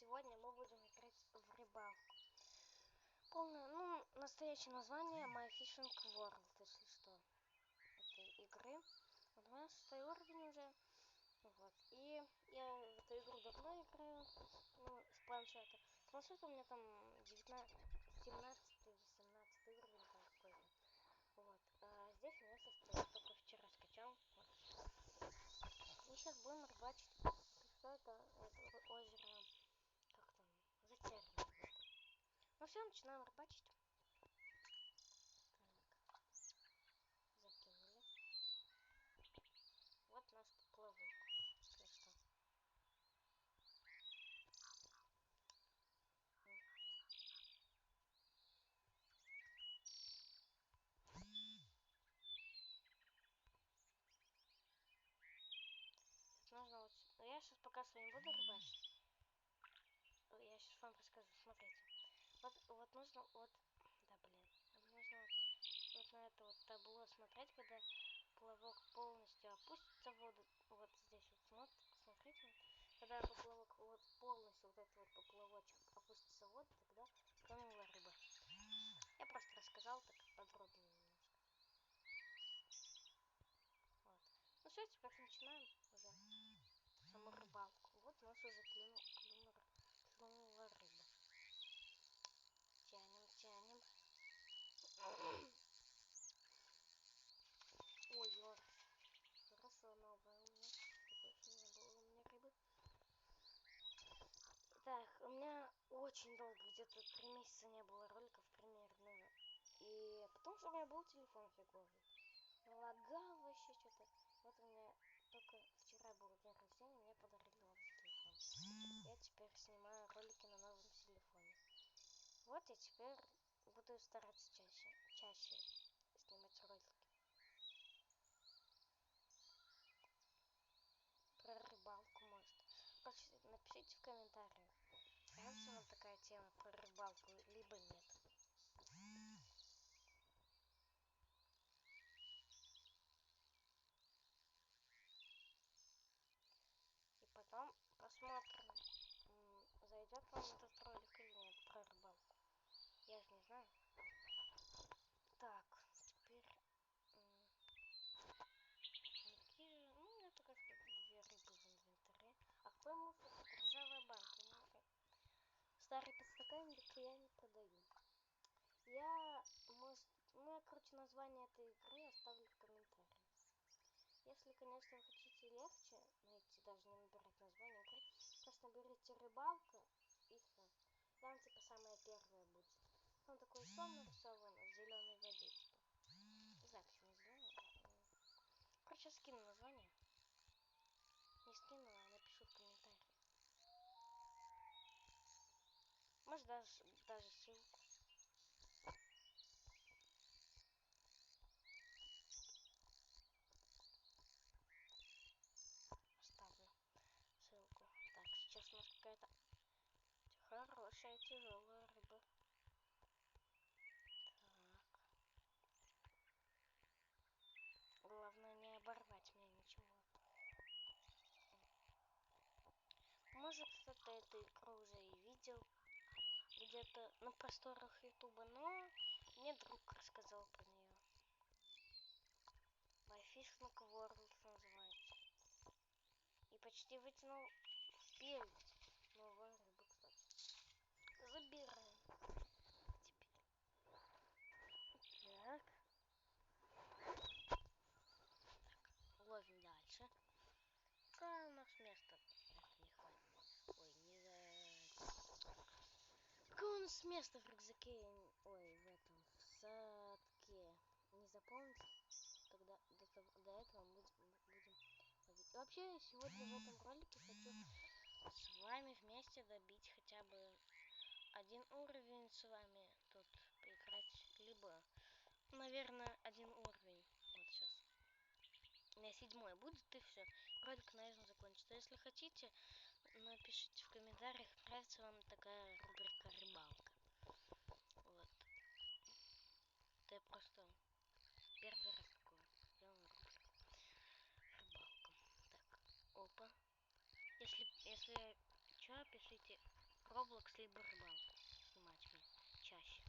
сегодня мы будем играть в рыбалку. Полное, настоящее название My Fishing World, если что, этой игры. Вот у меня 6 уровень уже. Вот. И я в эту игру давно играю, с планшета. С планшета у меня там 17 или 17 уровень там какой-то. Вот. А здесь у меня состоит, только вчера скачал. Вот. И сейчас будем рыбачить. Что это озеро, как там, затерянное. Вот. Ну все, начинаем рыбачить. Так. Закинули. Вот наш поплавок. Если что. Нужно вот... Я сейчас пока что не буду рыбачить. Я сейчас вам расскажу. Смотрите. Вот нужно вот... Да, блин. Нужно вот на это вот табло смотреть, когда поплавок полностью опустится в воду. Вот здесь вот смотрите. Когда поплавок вот полностью, вот этот вот поплавочек опустится в воду, тогда клюнула рыба. Я просто рассказал так подробно немножко. Вот. Ну все, теперь начинаем уже саму рыбалку. Вот у нас уже клюнула рыба. Тянем. Ой, ёрс. Хорошо, новая у меня. Такое еще не было у меня рыбы. Так, у меня очень долго, где-то 3 месяца не было роликов примерно. И потом что у меня был телефон фиговый. Лагал вообще что-то. Вот у меня только вчера был день рождения, мне подарили новый телефон. Я теперь снимаю ролики на новом телефоне. Вот я теперь буду стараться чаще снимать ролики. Про рыбалку, может. Короче, напишите в комментариях, нравится вам такая тема про рыбалку, либо нет. И потом посмотрим, зайдет вам этот ролик или нет про рыбалку. Я же не знаю. Так, теперь... Какие же... у меня пока что 2 рыбы в инвентаре. А какой мусор? Ржавая банка. Старый подстаканник я не продаю. Я название этой игры оставлю в комментариях. Если, конечно, вы хотите легче найти, даже не набирать название игры, просто наберите рыбалка и все. Там типа самое первое будет. Там такой сон нарисован в зеленой воде, типа. Не знаю, почему зеленый. Короче, скину название. Не скину, а напишу в комментариях. Может даже ссылку. Оставлю ссылку. Так, сейчас у нас какая-то хорошая тяжелая рыба. Так. Главное не оборвать мне ничего. Может, кто-то эту игру уже и видел где-то на просторах Ютуба, но мне друг рассказал про нее. My Fishing World называется. И почти вытянул в перед. Новая рыба, кстати. Забираем. Теперь. Так. Ловим дальше. Какое у нас место? Это не хватит. Ой, не за... Какое у нас место в рюкзаке? Ой, в этом, в садке. Не запомните? Тогда до этого мы будем ловить. И вообще, сегодня в этом ролике хочу с вами вместе добить хотя бы 1 уровень с вами тут поиграть. Либо, наверное, 1 уровень. Вот сейчас. У меня 7 будет, и все. Ролик на этом закончится. Если хотите, напишите в комментариях, нравится вам такая рубрика рыбалка. Вот. Это просто первый раз такое делаю рубрику рыбалка. Так, опа. Если что, пишите Roblox, либо рыбалку снимать мне чаще.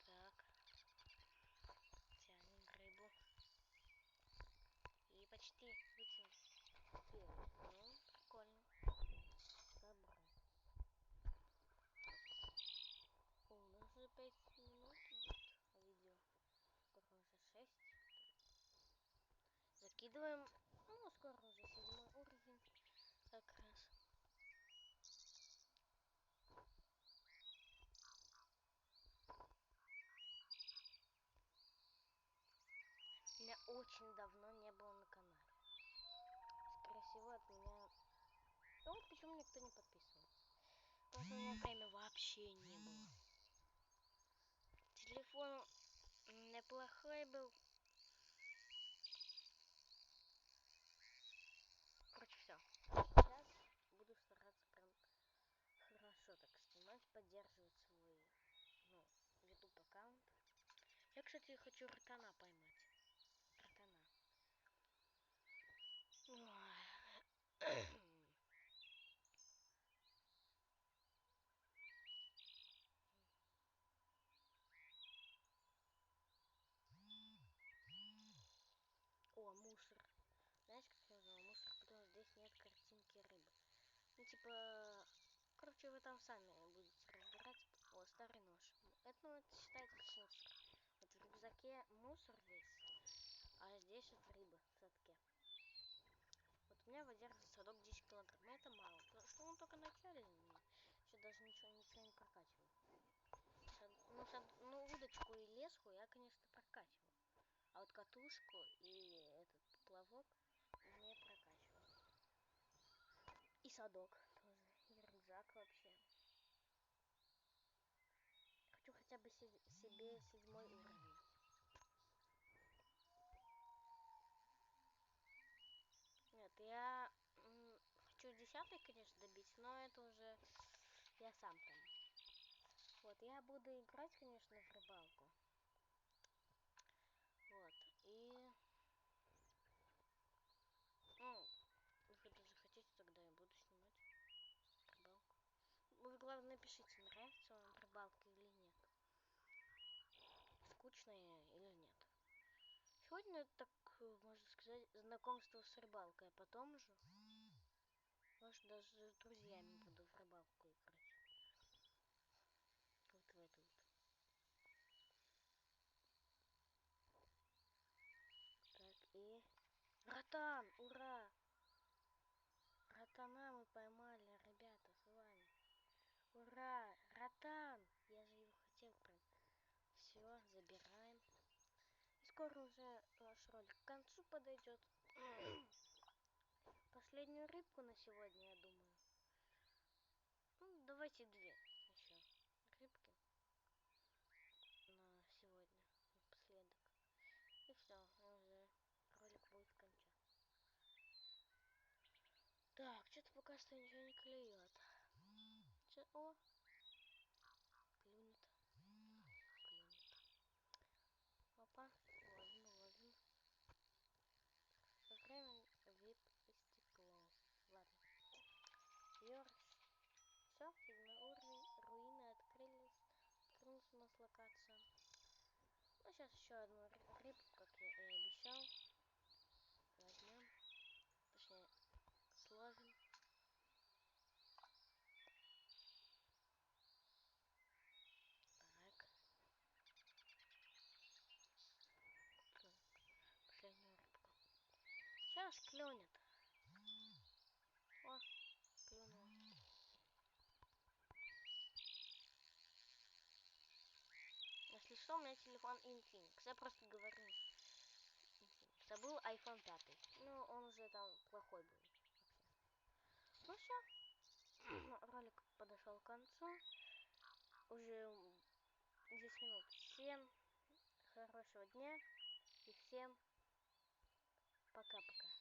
Так, тянем рыбу. И почти вытянули. Ну, прикольно. Забрать. О, у нас уже 5 минут идет видео. Скоро уже 6. Закидываем. Ну, скоро уже 7 уровень. Как раз. Меня очень давно не было на канале. Скорее всего, от меня... Ну, вот почему никто не подписывался. Потому что у меня время вообще не было. Телефон неплохой был. Короче, все. Сейчас буду стараться прям хорошо так снимать, поддерживать свой, ну, YouTube аккаунт. Я, кстати, хочу ротана поймать. Ротана. О, мусор. Знаешь, как я узнал мусор? Потому что здесь нет картинки рыбы. Ну, типа... Короче, вы там сами будете разбираться. О, старый нож. Это, ну, это считается как мусор. Вот в рюкзаке мусор весь, а здесь вот рыба в садке. Вот у меня выдерживает садок 10 килограмм. Это мало, потому что он только начальный. Еще даже ничего не прокачивал. Ну, удочку и леску я, конечно, прокачивал. А вот катушку и этот поплавок не прокачивал. И садок тоже. И рюкзак вообще. Хочу хотя бы себе 7-й уровень. Нет, я хочу 10-й, конечно, добить, но это уже я сам там. Вот, я буду играть, конечно, в рыбалку. Вот, и... Ну, вы даже хотите, тогда я буду снимать рыбалку. Вы, главное, напишите, нравится вам рыбалка или нет. Скучная или нет. Сегодня, так можно сказать, знакомство с рыбалкой, а потом уже, может, даже с друзьями буду в рыбалку играть. Вот в эту вот. Так, и... Ротан! Ура! Ротана мы поймали, ребята, с вами. Ура! Ротан! Я же его хотел прям. Все, забираем. И скоро уже наш ролик к концу подойдет. Последнюю рыбку на сегодня, я думаю. Ну, давайте 2 еще рыбки на сегодня, напоследок. И все, и уже ролик будет кончаться. Так, что-то пока что ничего не клюет. О, клюнет. Клюнет. Опа, ловим. Время вип истекло. Ладно. Йорш. Все, 7-й уровень. Руины открылись. Открылась у нас локация. Ну, сейчас еще одну рыбку, как я и обещал. Возьмем. Точнее, словим. Так. Последнюю рыбку. Сейчас клюнет. О, клюнула. Если что, у меня телефон Infinix. Я просто говорю Infinix. А был iPhone 5. Ну, он уже там плохой был вообще. Ну все. Ролик подошел к концу. Уже 10 минут. Всем хорошего дня. И всем пока-пока.